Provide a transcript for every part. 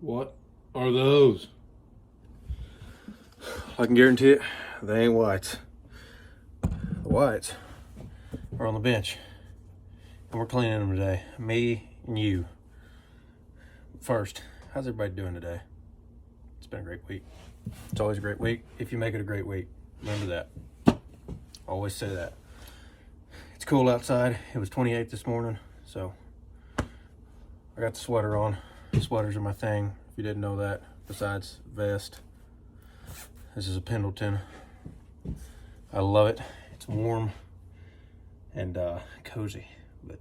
What are those? I can guarantee it, they ain't whites. The whites are on the bench, and we're cleaning them today. Me and you. First, how's everybody doing today? It's been a great week. It's always a great week if you make it a great week. Remember that. Always say that. It's cool outside. It was 28 this morning, so I got the sweater on. Sweaters are my thing, if you didn't know that, besides vest. This is a Pendleton. I love it. It's warm and cozy. But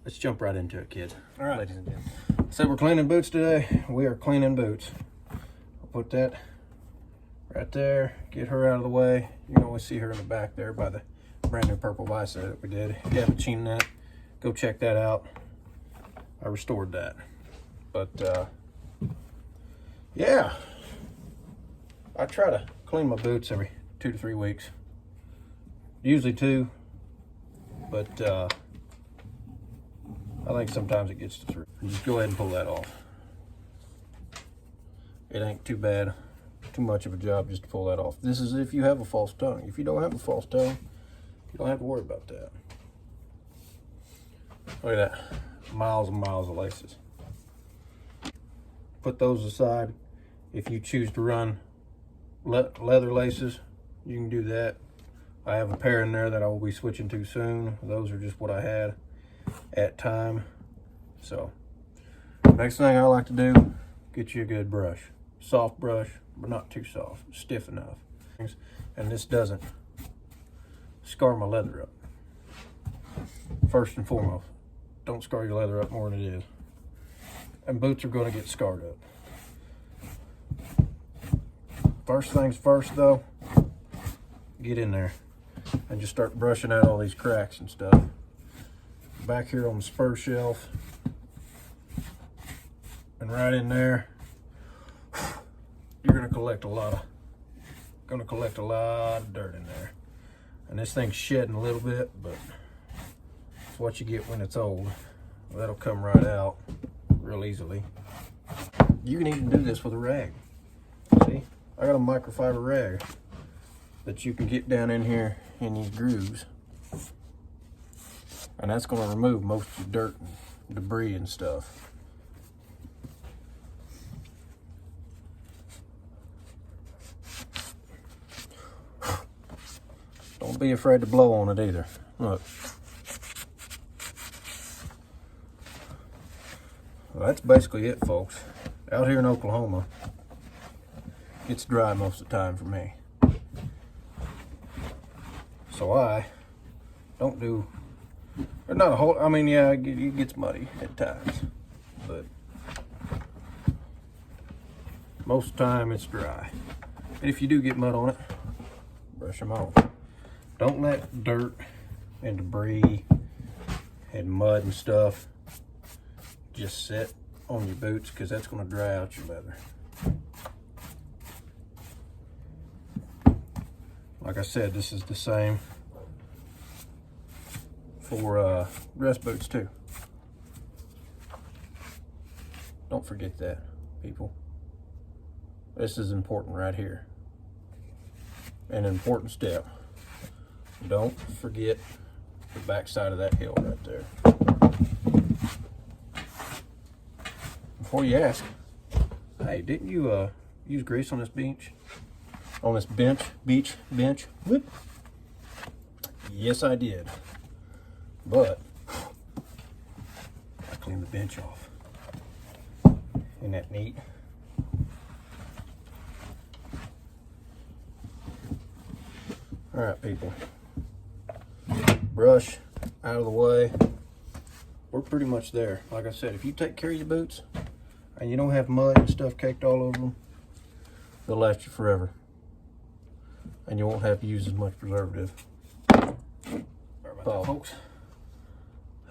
let's jump right into it, kids. All right, ladies and gentlemen. So we're cleaning boots today. We are cleaning boots. I'll put that right there. Get her out of the way. You can always see her in the back there by the brand new purple visor that we did. If you haven't seen that, go check that out. I restored that. But yeah, I try to clean my boots every 2 to 3 weeks. Usually 2, but I think sometimes it gets to 3. And just go ahead and pull that off. It ain't too bad, too much of a job just to pull that off. This is if you have a false tongue. If you don't have a false tongue, you don't have to worry about that. Look at that, miles and miles of laces. Put those aside. If you choose to run leather laces, you can do that. I have a pair in there that I will be switching to soon. Those are just what I had at time. So next thing I like to do, get you a good brush. Soft brush, but not too soft, stiff enough. And this doesn't scar my leather up. First and foremost, don't scar your leather up more than it is. And boots are going to get scarred up. First things first though, get in there and just start brushing out all these cracks and stuff. Back here on the spur shelf and right in there, you're going to collect a lot of dirt in there. And this thing's shedding a little bit, but it's what you get when it's old. That'll come right out real easily. You can even do this with a rag. See, I got a microfiber rag that you can get down in here in these grooves, and that's going to remove most of the dirt and debris and stuff. Don't be afraid to blow on it either. Look. Well, that's basically it, folks. Out here in Oklahoma, it's dry most of the time for me. So I don't do, not a whole, I mean, yeah, it gets muddy at times, but most of the time it's dry. And if you do get mud on it, brush them off. Don't let dirt and debris and mud and stuff just sit on your boots, because that's going to dry out your leather. Like I said, this is the same for dress boots too. Don't forget that, people. This is important right here. An important step. Don't forget the back side of that heel right there. Before you ask, hey, didn't you use grease on this bench? On this bench? Whoop. Yes, I did. But I cleaned the bench off. Isn't that neat? All right, people. Brush out of the way. We're pretty much there. Like I said, if you take care of your boots and you don't have mud and stuff caked all over them, they'll last you forever. And you won't have to use as much preservative. Sorry about that, folks.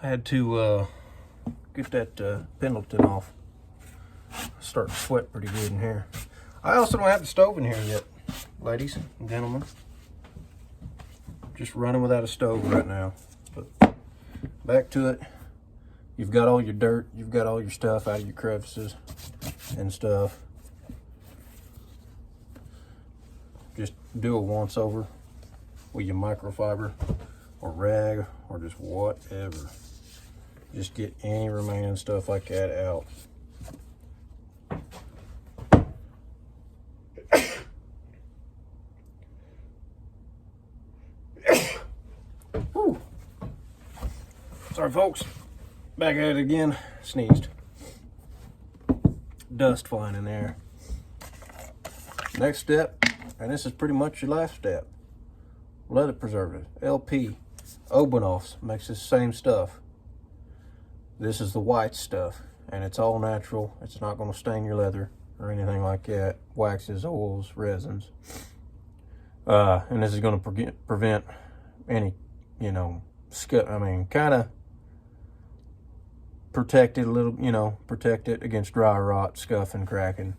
I had to get that Pendleton off. Starting to sweat pretty good in here. I also don't have the stove in here yet, ladies and gentlemen. Just running without a stove right now. But back to it. you've got all your dirt, you've got all your stuff out of your crevices and stuff. Just do a once over with your microfiber or rag or just whatever. Just get any remaining stuff like that out. Whew. Sorry folks, back at it again. Sneezed. Dust flying in there. Next step, and this is pretty much your last step. Leather preservative, LP, Obenauf's makes this same stuff. This is the white stuff, and it's all natural. It's not going to stain your leather or anything like that. Waxes, oils, resins. And this is going to prevent any, you know, kind of protect it a little, you know, protect it against dry rot, scuff, and cracking.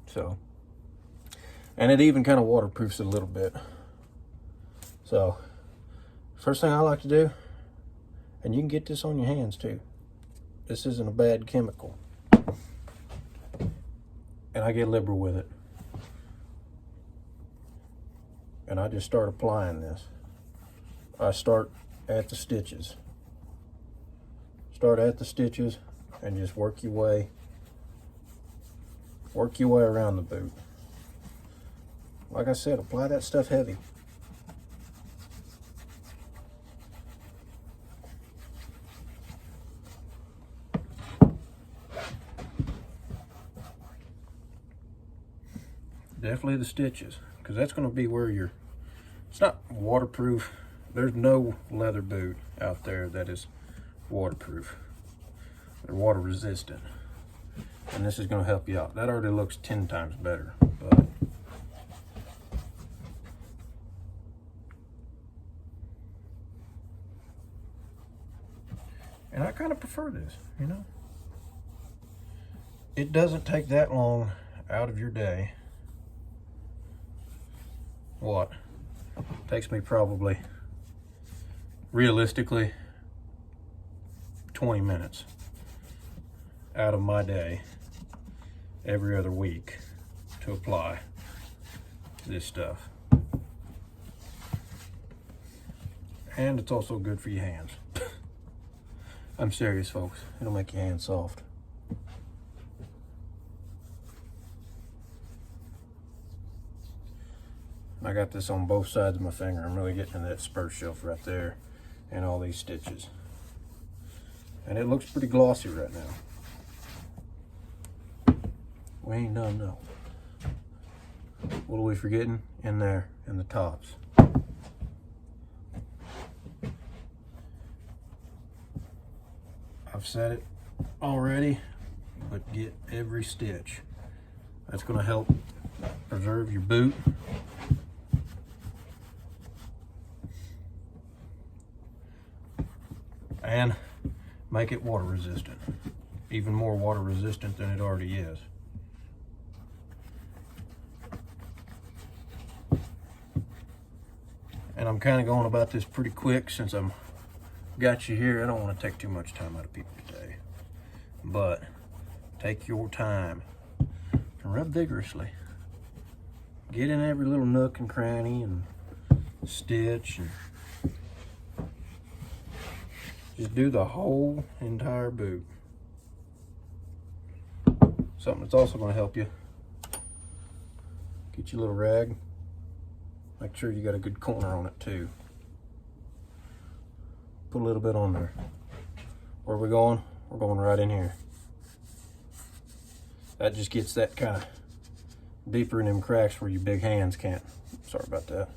So, and it even kind of waterproofs it a little bit. So, first thing I like to do, and you can get this on your hands too. This isn't a bad chemical. And I get liberal with it. And I just start applying this. I start at the stitches. Start at the stitches and just work your way around the boot. Like I said, apply that stuff heavy. Definitely the stitches, because that's going to be where it's not waterproof. There's no leather boot out there that is waterproof. They're water resistant. And this is going to help you out. That already looks 10 times better. But and I kind of prefer this, you know. It doesn't take that long out of your day. What? Takes me probably, realistically, 20 minutes out of my day every other week to apply this stuff. And it's also good for your hands. I'm serious, folks. It'll make your hands soft. I got this on both sides of my finger. I'm really getting to that spur shelf right there and all these stitches. And it looks pretty glossy right now. We ain't done though. What are we forgetting? In there, in the tops. I've said it already, but get every stitch. That's gonna help preserve your boot. And make it water resistant, even more water resistant than it already is. And I'm kind of going about this pretty quick since I'm got you here. I don't want to take too much time out of people today, but take your time and rub vigorously. Get in every little nook and cranny and stitch and just do the whole entire boot. Something that's also going to help you. Get your little rag. Make sure you got a good corner on it too. Put a little bit on there. Where are we going? We're going right in here. That just gets that kind of deeper in them cracks where your big hands can't, sorry about that,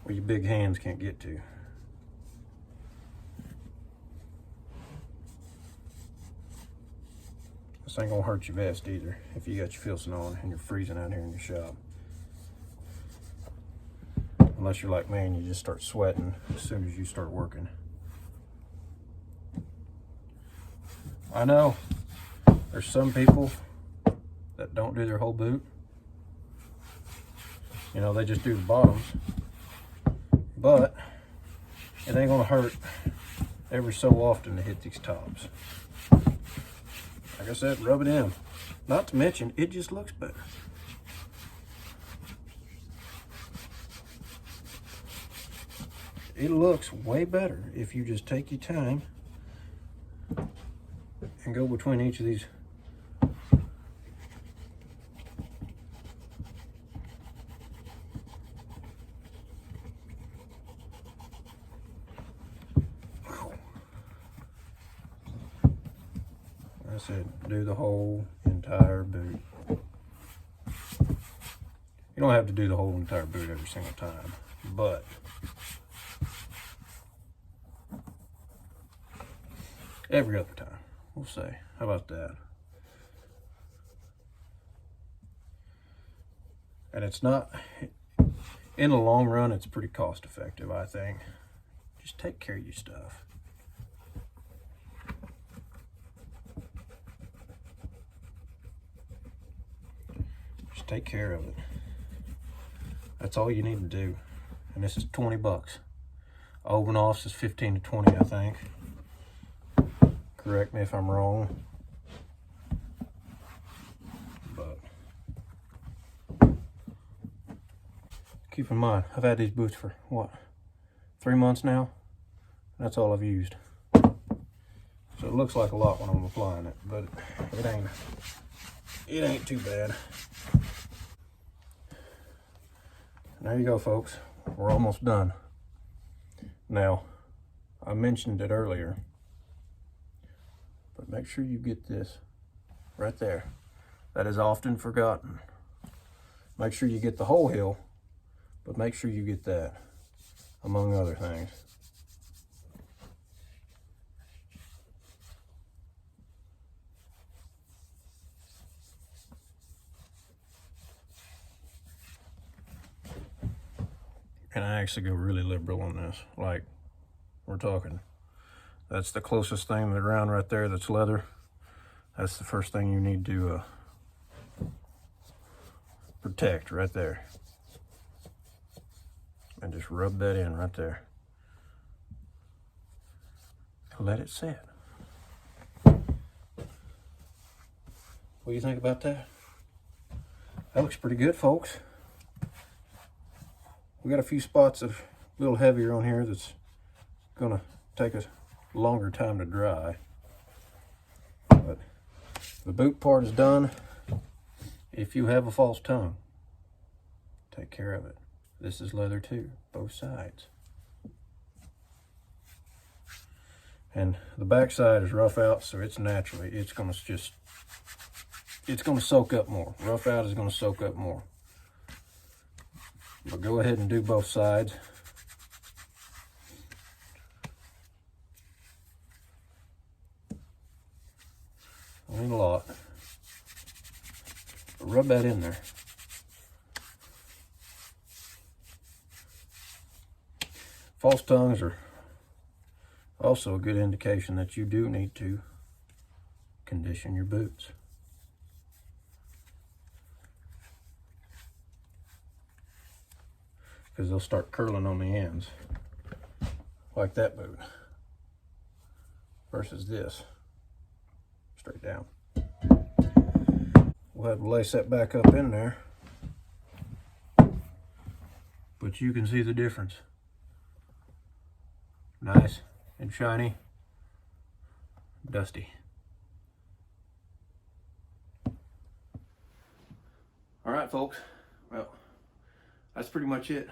where your big hands can't get to. This ain't gonna hurt your vest either if you got your filson on and you're freezing out here in your shop. Unless you're like me and you just start sweating as soon as you start working. I know there's some people that don't do their whole boot. You know, they just do the bottoms. But it ain't gonna hurt every so often to hit these tops. like I said, rub it in. Not to mention, it just looks better. It looks way better if you just take your time and go between each of these. I said, do the whole entire boot. You don't have to do the whole entire boot every single time, but every other time, we'll say. How about that? And it's not, in the long run, it's pretty cost effective, I think. Just take care of your stuff. Just take care of it. That's all you need to do. And this is 20 bucks. Ovenoff's is 15 to 20, I think. Correct me if I'm wrong. But keep in mind, I've had these boots for what, 3 months now? That's all I've used. So it looks like a lot when I'm applying it, but it ain't too bad. And there you go, folks. We're almost done. Now, I mentioned it earlier, but make sure you get this right there. That is often forgotten. Make sure you get the whole heel, but make sure you get that, among other things. And I actually go really liberal on this. Like, we're talking, that's the closest thing to the ground right there that's leather. That's the first thing you need to protect right there. And just rub that in right there. And let it set. What do you think about that? That looks pretty good, folks. We got a few spots of a little heavier on here that's gonna take a longer time to dry. But the boot part is done. If you have a false tongue, take care of it. This is leather too, both sides. And the back side is rough out, so it's naturally, it's gonna soak up more. Rough out is gonna soak up more. But go ahead and do both sides. Ain't a lot. But rub that in there. False tongues are also a good indication that you do need to condition your boots. Because they'll start curling on the ends, like that boot, versus this, straight down. We'll have to lace that back up in there, but you can see the difference. Nice and shiny, dusty. All right, folks, well, that's pretty much it.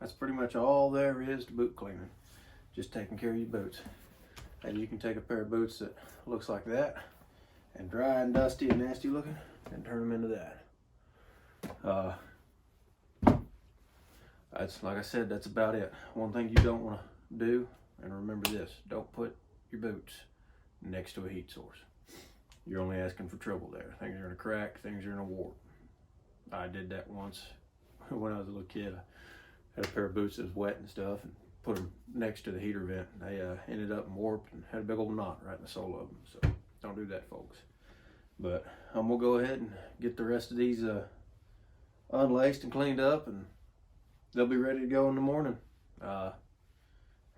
That's pretty much all there is to boot cleaning. Just taking care of your boots. And you can take a pair of boots that looks like that and dry and dusty and nasty looking and turn them into that. That's, like I said, that's about it. One thing you don't want to do, and remember this, don't put your boots next to a heat source. You're only asking for trouble there. Things are gonna crack, things are gonna warp. I did that once when I was a little kid. I had a pair of boots that was wet and stuff and put them next to the heater vent. They ended up warped and had a big old knot right in the sole of them. So don't do that, folks. But I'm gonna go ahead and get the rest of these unlaced and cleaned up, and they'll be ready to go in the morning.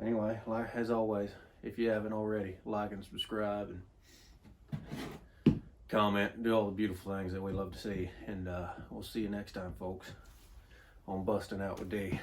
Anyway, like as always, if you haven't already, like and subscribe, and comment, do all the beautiful things that we love to see. And we'll see you next time, folks, on Busting Out with D.